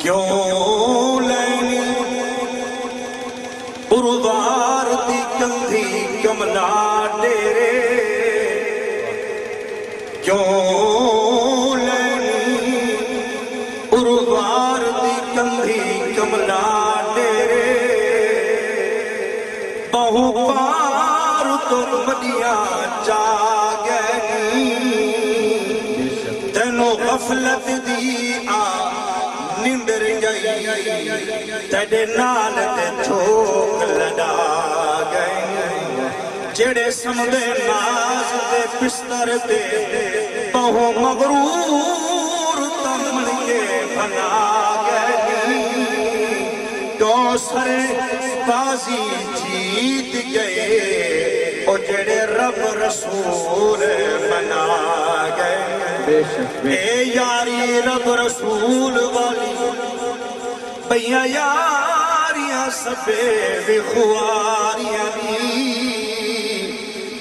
کیوں لینی اردار دی کندھی کملا ڈیرے کیوں لینی اردار دی کندھی کملا ڈیرے بہو پار تو مدیاں جاگنی تینو غفلت دی نندر گئی تیرے نال تے چھوک لڑا گئی جڑے سمدے ناز دے بستر دے بہو مغرور تمن کے بنا گئی تو سر بازی جیت گئے او جڑے رب رسول بنا گئے اے یاری رب رسول والی بھیا یاریاں سبے بھی خواریاں دی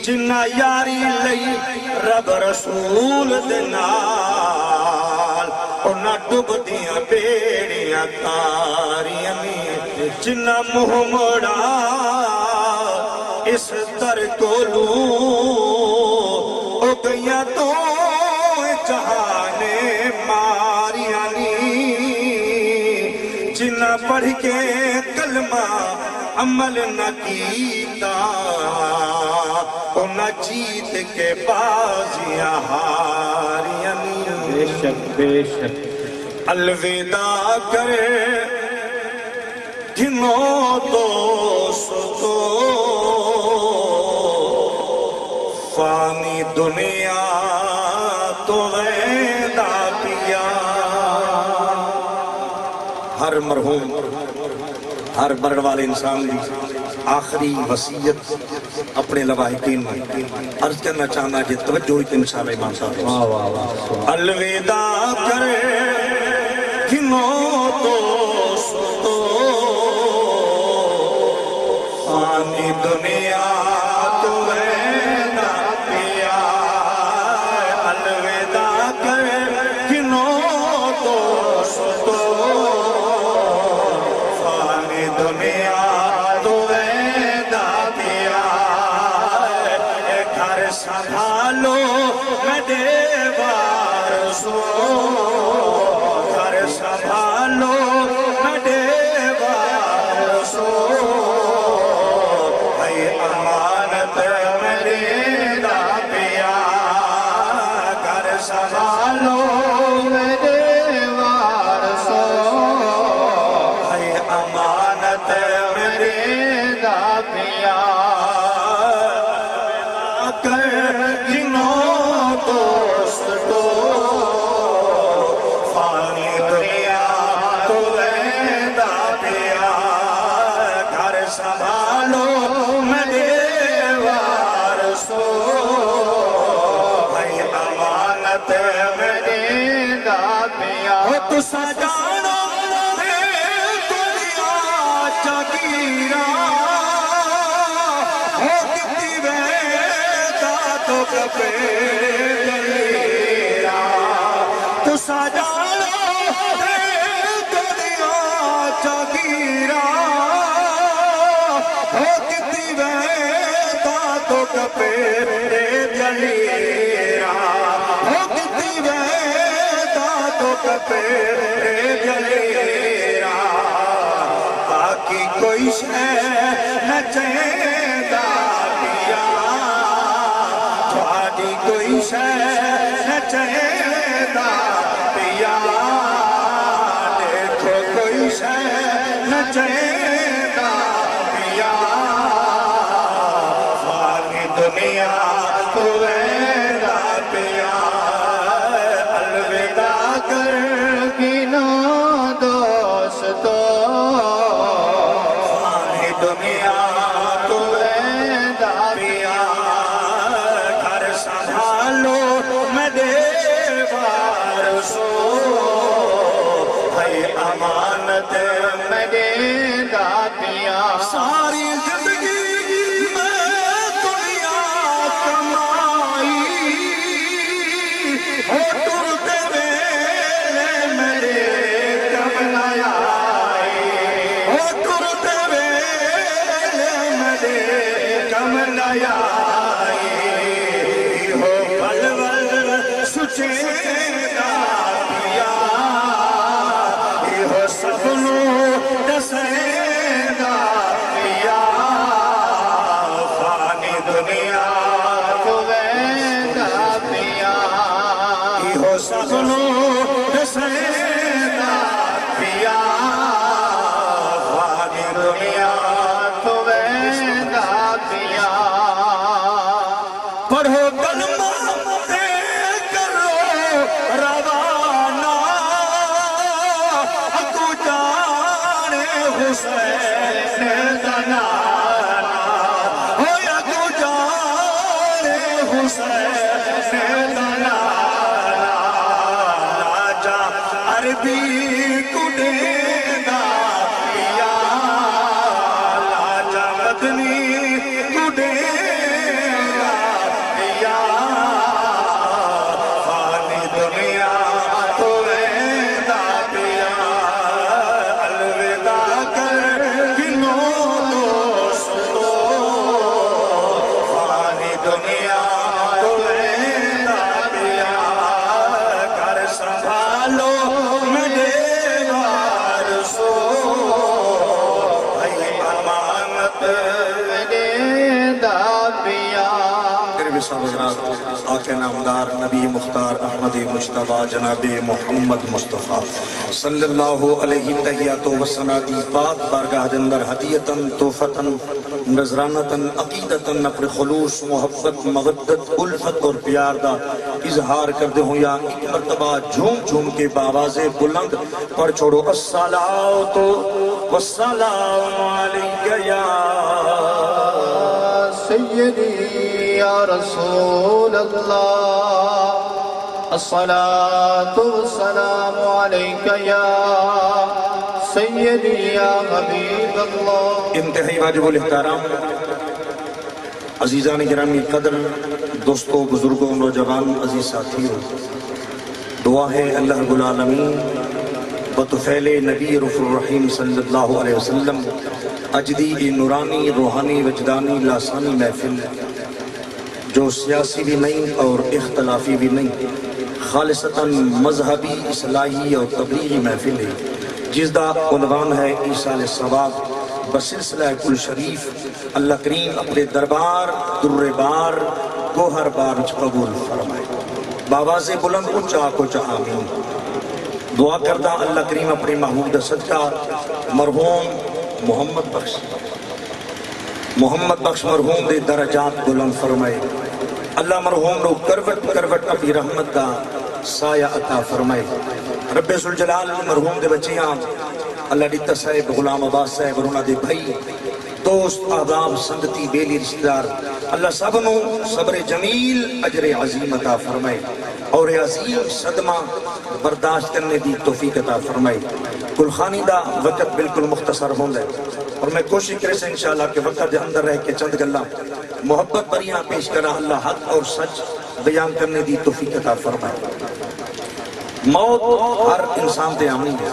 جنہ یاری لئی رب رسول دے نال انہاں ڈب دیاں بیڑیاں تاریاں دی جنہ محمدہ اس در کو لوں او گیاں تو جہانے ماریاں جنہ پڑھ کے کلمہ عمل نہ کیتا انہ جیت کے بازیاں ہاریاں بے شک الوداع کرے گنو دوستو فانی دنیا تو ویدہ پیا ہر مرحوم ہر مرن والے انسان بھی آخری وصیت اپنے لواحقین میں عرض کرنا چاہنا کہ توجہ ہوئی انشاءاللہ امام صاحب الوداع کرے گنو دوستو فانی دنیا تو ویدہ پیا الوداع کرے گنو دوستو فانی دنیا تو ویدہ پیا اے گھر سنبھالو میں دیوار سو گھر سنبھالو میں دیوار سو اے امانت میرے دا پیا گھر سنبھالو میں دیوار سو اے امانت میرے دا پیا کر گنو دوست تو فانی دنیا تو ویدہ پیا گھر سنبھالو میں دیوار سو بھائی امانت میرے دا پیا تو سجانا دنیا چگیرہ ہو کتی ویدہ تو کپے دلیرہ تو سجانا دنیا چگیرہ ہو کتی ویدہ تو کپے دلیرہ ہو کتی ویدہ تو کپے دلیرہ باقی کوئی شے نہ چاہیدہ پیا تھوڑی کوئی شے نہ چاہیدہ پیا دیکھو کوئی شے نہ چاہیدہ پیا فانی دنیا تو ویدہ پیا الوداع کر گنو دوستو فانی دنیا تو ویدہ پیا گھر سنبھالو میں دیوار سو ہے امانت میں دیدہ پیا ساری زندگی میں دنیا کمائی ہو ترتے ویلے میرے کمائی تو جانے حسین دنانا ہو یا تو جانے حسین دنانا راجا عربی کڈینا پیا راجا مدنی کڈینا پیا فانی دنیا تو ویندا پیا الوداع کر کنو دوستو فانی دنیا تو ویندا پیا کر سنبھالو میرے وارثو بھائی امانت میرے وصال حضرات آقا نامدار نبی مختار احمد مجتبی جناب محمد مصطفیٰ صلی اللہ علیہ تحیات و سنادی پاک بارگاہ اندر ہدیتاً توفتاً نذرانتاً عقیدتاً اپنے خلوص محبت مودت الفت اور پیار دا اظہار کر دے ہوں یا ایک مرتبہ جھوم جھوم کے باواز بلند پڑھ چھوڑو الصلاۃ والسلام علیک یا سیدی یا رسول اللہ الصلاة والسلام علیک یا سیدی یا حبیب اللہ انتہائی واجب الاحترام عزیزان گرامی قدر دوستوں بزرگوں نوجوان عزیز ساتھیوں دعا ہے اللہ رب العالمین بطفیل نبی رفع الرحیم صلی اللہ علیہ وسلم اجدی نورانی روحانی وجدانی لاسانی محفل جو سیاسی بھی نہیں اور اختلافی بھی نہیں خالصتاً مذہبی اصلاحی اور تبلیغی محفل ہے جس دا عنوان ہے ایصال ثواب بسلسلہ کل شریف اللہ کریم اپنے دربار در بار گوہر بار قبول فرمائے باواز بلند اونچا کوچا آمین دعا کردہ اللہ کریم اپنے محمود صدقہ مرحوم محمد بخش مرحوم دے درجات بلند فرمائے اللہ مرحوم نو کروٹ کروٹ اپنی رحمت دا سایہ عطا فرمائے رب ذوالجلال مرحوم دے بچیاں اللہ دیتا صاحب غلام عباس صاحب رونا دے بھائی دوست آداب سنگتی بیلی رشتہ دار اللہ سب نو صبر جمیل اجر عظیم عطا فرمائے اور عظیم صدمہ برداشت کرنے دی توفیق عطا فرمائے گلخانی دا وقت بالکل مختصر ہوندہ ہے اور میں کوشش کرے سے انشاءاللہ کہ وقت دے اندر رہ کے چند گلہ محبت بریاں پیش کرا اللہ حق اور سچ بیان کرنے دی توفیق عطا فرمائے موت ہر انسان تے آمنی ہے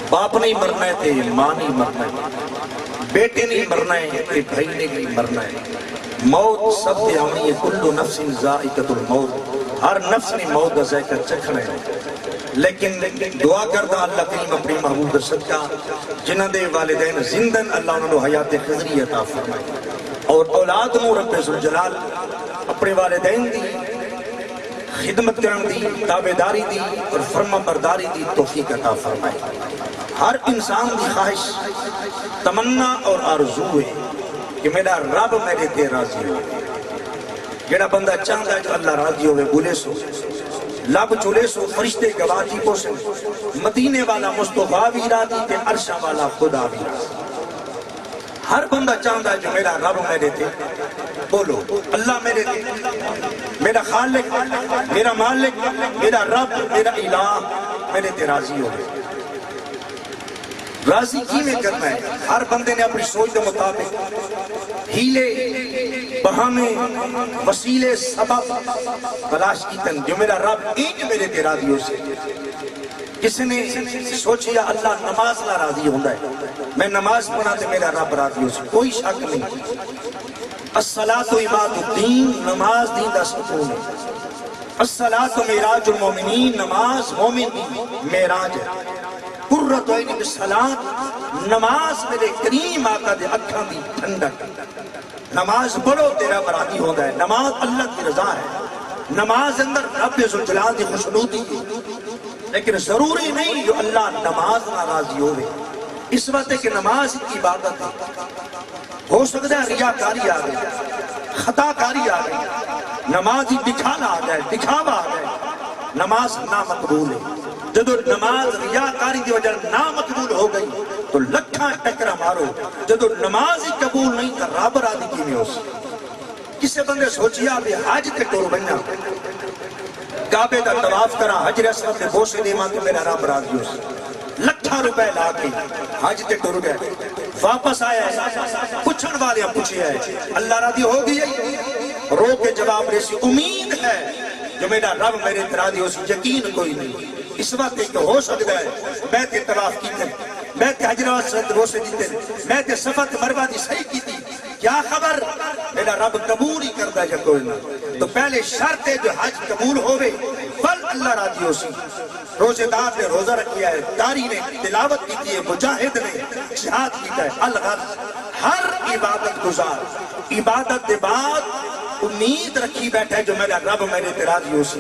باپ نہیں مرنا ہے تے ماں نہیں مرنا ہے بیٹے نہیں مرنا ہے تے بھائی نہیں مرنا ہے موت سب تے آمنی ہے کل نفس ذائقۃ الموت ہر نفس نے موت کا ذائقہ چکھنا ہے لیکن دعا کردہ اللہ کریم اپنی محبوب صدقہ جنہ دے والدین زندن اللہ انہوں نے حیات خضری عطا فرمائے اور اولاد نو رب ذوالجلال اپنے والدین دی خدمت کرن دی تابعداری دی اور فرما برداری دی توفیق عطا فرمائے ہر انسان دی خواہش تمنا اور آرزو ہے کہ میرا رب میرے تے راضی ہو جڑا بندہ چاہتا ہے جو اللہ راضی ہوئے بولے سو لب چولے سو فرشتے گواجی کو سے مدینے والا مصطفیٰ بھی راضی تے عرشہ والا خدا بھی راضی ہر بندہ چاہتا ہے جو میرا رب میرے تے بولو اللہ میرے تے میرا خالق میرا مالک میرا رب میرا الہ میرے تے راضی ہوئے راضی کی میں کرنا ہے ہر بندے نے اپنی سوچ کے مطابق ہیلے بہانے وسیلے سبب تلاش کی تن جو میرا رب ایک میرے تے راضی ہو سے کسی نے سوچیا اللہ نماز نہ راضی ہوندہ ہے میں نماز پڑھا تے میرا رب راضی ہو سے کوئی شک نہیں الصلاۃ عماد الدین نماز دین دا ستون ہے الصلاۃ معراج المومنین نماز مومن دی معراج ہے قرۃ عین بالصلاۃ نماز میرے کریم آقا دے اکھاں دی ٹھنڈک نماز پڑھو تیرا برادی ہوتا ہے نماز اللہ کی رضا ہے نماز اندر رب ذوالجلال دی خوشنودی ہے لیکن ضروری نہیں جو اللہ نماز ناراضی ہوئے اس وقت ہے کہ نماز کی عبادت ہے ہو سکتا ہے ریاکاری آ گئی خطا کاری آ گئی نماز ہی دکھانا آ جائے دکھاوا آ جائے نماز نامقبول ہے جدو نماز ریاکاری دی وجہ نہ مقبول ہو گئی تو لکھاں ٹکرا مارو، جدو نماز ہی قبول نہیں تو رب راضی کی میں ہو سی۔ کسے بندے سوچیا بھی حج تے ٹور بننا، کعبے دا طواف کرا، حجر اسود دے بوسے دیواں تے میرا رب راضی ہو سی۔ لکھاں روپے لا کے حج تے ٹر گئے، واپس آیا ہے، پوچھن والے پوچھیا ہے اللہ راضی ہو گئی ہے؟ رو کے جواب دے سی امید ہے جو میرا رب میرے راضی ہو سی، یقین کوئی نہیں۔ اس وقت ایک ہو سکتا ہے میں تے طواف کیتے، میں تے حجر اسود بوسے دیتے، میں تے صفا تے مروہ دی صحیح کیتی، کیا خبر میرا رب قبول ہی کردا ہے کوئی نہ؟ تو پہلے شرط ہے جو حج قبول ہوئے بل اللہ راضی ہو سی۔ روزے دار نے روزہ رکھیا ہے، داری نے تلاوت کی ہے، مجاہد نے جہاد کیتا ہے، الغرض ہر عبادت گزار عبادت دے بعد امید رکھی بیٹھا ہے جو میرا رب میرے تے راضی ہو سی،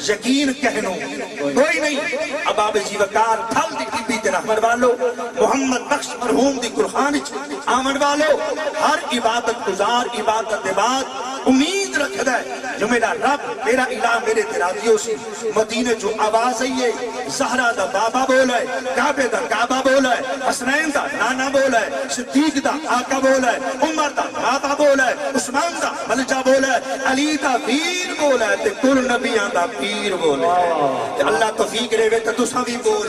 یقین کہنو کوئی نہیں۔ اب آپ جی وقار پھل دی ٹی تے رحمت والو، محمد بخش مرحوم دی قرآن آمن والو، ہر عبادت گزار عبادت دے بعد امید رکھدا ہے جو میرا رب میرا الہ میرے تے راضی ہو سی۔ مدینے جو آواز آئی ہے، زہرا دا بابا بولا ہے، کعبے دا کعبہ بولا ہے، حسنین دا نانا بولا ہے، صدیق دا آقا بولا ہے، عمر دا بابا بولا ہے، عثمان دا ملجا بولا ہے، علی دا پیر بولا ہے، تے کل نبیان دا پیر بولا ہے۔ اللہ توفیق رہے وے تے تساں بھی بول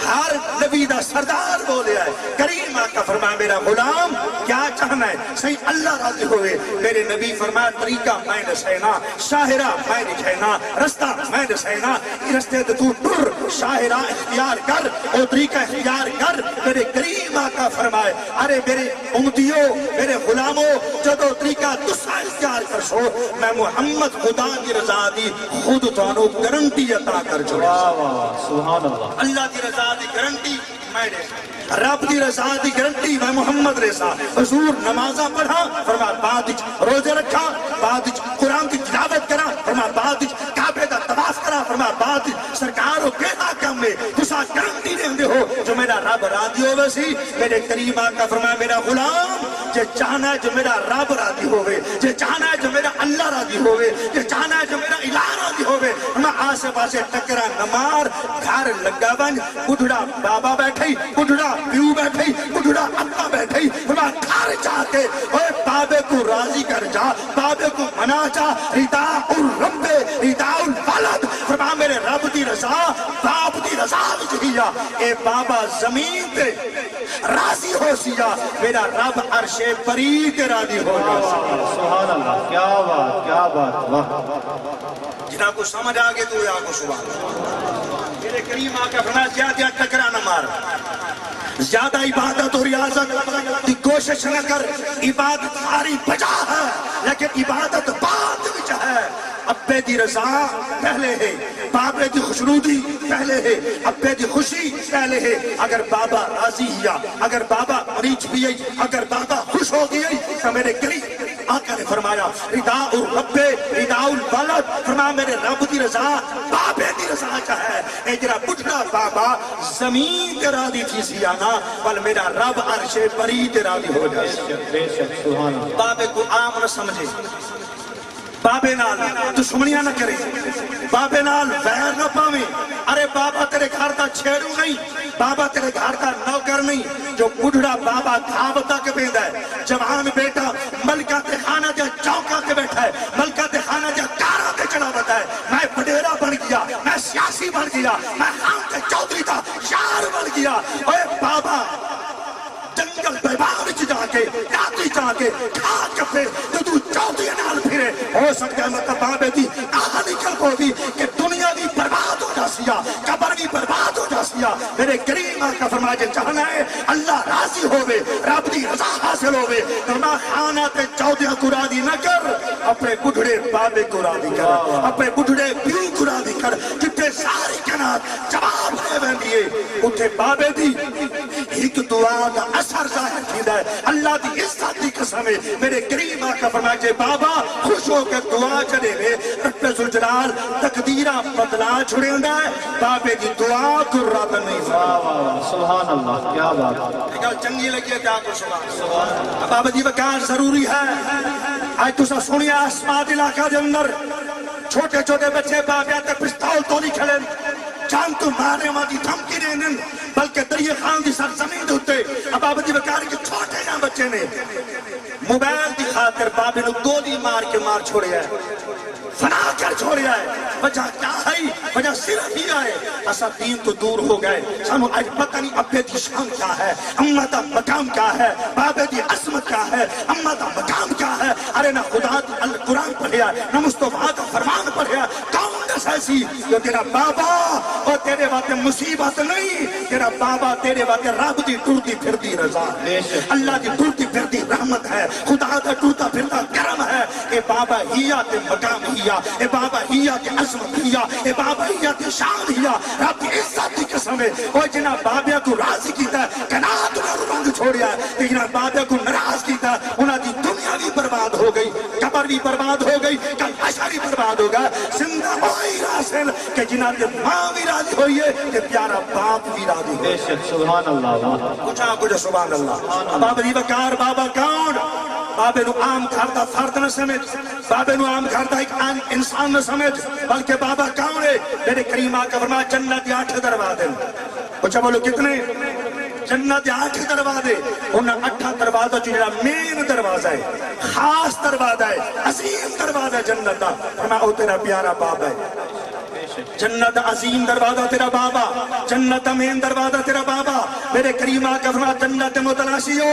ہر نبی دا سردار بولیا ہے۔ کریم آقا فرمایا میرا غلام کیا چاہنا ہے؟ صحیح اللہ راضی ہوئے۔ میرے نبی فرمایا طریقہ میں دسینا، شاہرہ میں دکھینا، رستہ میں دسینا، رستے تو ٹر شاہرہ اختیار کر اور طریقہ اختیار کر۔ میرے کریم آقا فرمائے ارے میرے امتیوں میرے غلاموں جدو طریقہ تسا اختیار کر سو میں محمد خدا کی رضا دی خود تانوں گارنٹی عطا کر چھوڑا۔ سبحان اللہ۔ اللہ کی رضا دی گارنٹی میں دے، رب دی رضا دی گارنٹی میں محمد ریسا۔ حضور نمازہ پڑھا فرما بعد روزے رکھا، بعد قرآن کی تلاوت کرا فرما بعد کعبے دا طواف کرا فرما بعد سرکار ہو کہنا کم میں تسا گارنٹی دے ہو جو میرا رب راضی ہوئے سی۔ میرے کریم آقا فرمایا میرا غلام جے چاہنا ہے جو میرا رب راضی ہوئے، جے چاہنا ہے جو میرا اللہ راضی ہوئے، جے چاہنا ہے جو میرا الہ راضی ہوئے، میں آسے پاسے ٹکرا نمار گھر لگا بن بڑھڑا بابا بیٹھئی، بڑھڑا پیو بیٹھئی، بڑھڑا ابا بیٹھئی، میں گھر جا کے اے بابے کو راضی کر جا، بابے کو منا جا۔ رداء الرب رداء الولد فرما میرے رب دی رضا باپ دی رضا وچ اے بابا زمین تے راضی ہو سیا، میرا رب عرش پری تے راضی ہو جا۔ سبحان اللہ، کیا بات کیا بات، واہ۔ جنہاں کو سمجھ آگے تو یا کو سبحان اللہ۔ میرے کریم آقا فرمایا زیادہ ٹکرا نہ مار، زیادہ عبادت اور ریاضت کی کوشش نہ کر۔ عبادت ساری بجا ہے لیکن عبادت بعد وچ ہے۔ ابے دی رضا پہلے ہے، بابے دی خوشنودی پہلے ہے، ابے دی خوشی پہلے ہے۔ اگر بابا راضی ہیا، اگر بابا مریض بھی ہے، اگر بابا خوش ہو گئی تو میرے کریم آقا نے فرمایا رداء الرب رداء الولد فرمایا میرے رب دی رضا بابے دی رضا چاہے۔ اے جرا بڑھڑا بابا زمین تے راضی تھی سیانا بل میرا رب عرش پری تے راضی ہو جائے۔ بے شک سبحان اللہ۔ بابے کو عام نہ سمجھے، بابے نال دشمنیاں نہ کرے، بابے نال ویر نہ پاویں۔ ارے بابا تیرے گھر دا چھیڑو نہیں، بابا تیرے گھر دا نوکر نہیں۔ جو بڑھڑا بابا کھاوتا کے بیندہ ہے، جوان بیٹا ملکہ تے خانہ دیا چوکا کے بیٹھا ہے، ملکہ تے خانہ دیا کارا تے چڑھا بتا ہے۔ میں بڑیرہ بن گیا، میں سیاسی بن گیا، میں خان تے چودری تھا شار بن گیا۔ اے بابا جنگل بیبان وچ جا کے راتری جا کے کھا چپے تو چودری نال پھرے ہو سکتا ہے مطلب بابے دی آہا نکل کو بھی کہ دنیا بھی برباد ہو جا سیا، قبر بھی برباد ہو جا سیا۔ میرے کریم آقا فرمایا جے چاہنا ہے اللہ راضی ہوئے، رب دی رضا حاصل ہوئے، فرما خانہ تے چودریاں کو راضی نہ کر، اپنے بڑھڑے بابے کو راضی کر، اپنے بڑھڑے پیو کو راضی کر۔ جتے ساری کنات جواب دے بندیے اٹھے بابے دی ایک دعا دا اثر ظاہر کیدا ہے۔ اللہ دی عزت دی قسم ہے میرے کریم آقا فرمایا جے بابا خوش ہو کے دعا چڑے وے رب ذوالجلال تقدیرہ بدلا چھڑیندا ہے، بابے دی دعا کو رد نہیں فرماتا۔ سبحان اللہ، کیا بات۔ گل چنگی لگی ہے کیا کو سبحان اللہ۔ بابا جی وقار ضروری ہے۔ آج تسا سنیا اسماعیل علاقہ دے اندر چھوٹے چھوٹے بچے بابے تے پستول تو نہیں کھلے، جان تو مارے والی دھمکی دین بلکہ دریائے خان دی سرزمین دے ہوتے ابابدی وقار کے چھوٹے جہاں بچے نے موبائل دی خاطر بابے نے گولی مار کے مار چھوڑیا ہے فنا کر چھوڑیا ہے وجہ کیا ہے وجہ صرف ہی ہے اسا دین تو دور ہو گئے سانو آج پتہ نہیں ابے دی شان کیا ہے امہ دا مقام کیا ہے بابے دی عظمت کیا ہے امہ دا مقام کیا ہے ارے نہ خدا قرآن پڑھیا نہ مصطفیٰ کا فرمان پڑھیا کون دس ایسی جو تیرا بابا اور تیرے واتے مصیبت نہیں تیرا بابا تیرے واتے رب دی ٹوٹی پھردی رضا ہے اللہ دی ٹوٹی پھردی رحمت ہے خدا دا ٹوٹا پھردا کرم ہے اے بابا ہیا تے مقام ہیا اے بابا ہیا تے عظمت ہیا اے بابا ہیا تے شان ہیا رب دی عزت دی قسم ہے او جنا بابیا کو راضی کیتا ہے کنات نہ رنگ چھوڑیا ہے جنا بابیا کو ناراض کیتا ہے انہاں دی دنیا بھی برباد ہو گئی قبر بھی برباد ہو گئی کل حشر بھی برباد ہو گیا زندہ وہی راسل کہ جنا تے ماں بھی راضی ہوئی ہے تے پیارا باپ بھی راضی ہوئی بے شک سبحان اللہ کچھ سبحان اللہ بابا دی وقار بابا کون بابے نو عام گھر دا فرد نہ سمجھ بابے نو عام گھر دا ایک انسان نہ سمجھ بلکہ بابا کون ہے میرے کریم آقا فرمایا جنت کے 8 دروازے اچھا بولو کتنے جنت 8 دروازے انہاں 8 دروازوں جڑا مین دروازہ ہے خاص دروازہ ہے عظیم دروازہ ہے جنت دا فرمایا او تیرا پیارا بابا ہے جنت عظیم دروازہ تیرا بابا جنت مین دروازہ تیرا بابا میرے کریم آقا فرمایا جنت متلاشیو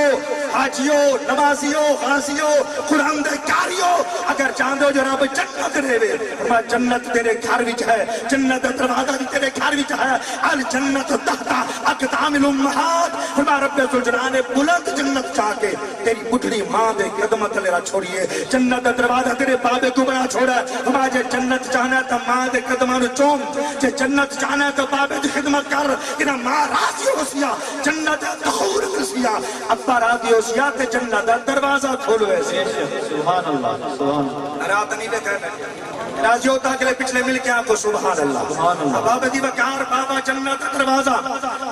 حاجیو نمازیو غازیو قرآن دے کاریو اگر چاندو جو رب جنت دے وے فرمایا جنت تیرے گھر وچ ہے جنت دروازہ بھی تیرے گھر وچ ہے الجنت تحت اقدام الامہات فرمایا رب ذوالجلال نے بلند جنت چاہ کے تیری بڈھڑی ماں دے قدم تلے را چھوڑیے جنت دروازہ تیرے بابے کو بنا چھوڑا فرمایا جے جنت چاہنا تو ماں دے قدماں چوم جے جنت چاہنا تو بابے دی خدمت کر کہ ماں راضی ہو سیا جنت دخور سیا ابا راضی ہو سیا تے جنت دروازہ کھولو ایسے سبحان اللہ سبحان اللہ رات نہیں دے کہنا راضی ہوتا کہ پچھلے مل کے آپ کو سبحان اللہ بابا دی وقار بابا جنت دروازہ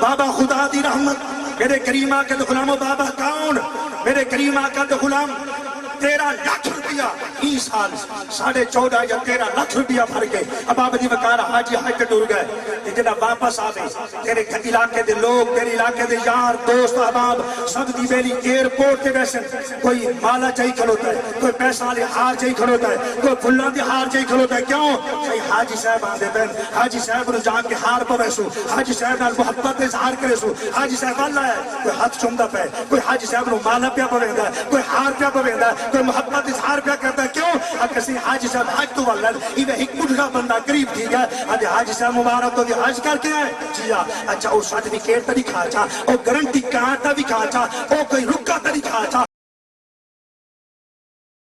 بابا خدا دی رحمت میرے کریم آقا دے غلامو بابا کون میرے کریم آقا دے غلام 13 لاکھ روپیہ ہی سال 14.5 یا 13 لاکھ روپیہ بھر گئے اب آپ دی وقار حاجی حج ٹور گئے جنا واپس آ گئے تیرے علاقے دے لوگ تیرے علاقے دے یار دوست احباب سب دی بیلی ایئرپورٹ تے ویسے کوئی مالا چاہی کھلوتا ہے کوئی پیسہ والے ہار چاہی کھلوتا ہے کوئی پھلاں دی ہار چاہی کھلوتا ہے کیوں کہ حاجی صاحب آندے پین حاجی صاحب نو جا کے ہار پویسو حاجی صاحب نال محبت اظہار کرے سو حاجی صاحب اللہ ہے کوئی ہاتھ چومدا پے کوئی حاجی صاحب نو مالا پیا پویندا ہے کوئی ہار پیا پویندا ہے کوئی محبت اظہار پیا کرتا ہے کیوں اب کسی حاجی صاحب حج تو والد ایوہ ایک بڑھا بندہ قریب تھی گیا اب حاجی صاحب مبارک تو حج کر کے آئے جی اچھا وہ سرٹیفکیٹ تا دکھا چا وہ گارنٹی کارڈ تا دکھا چا وہ کوئی رکا تا دکھا چا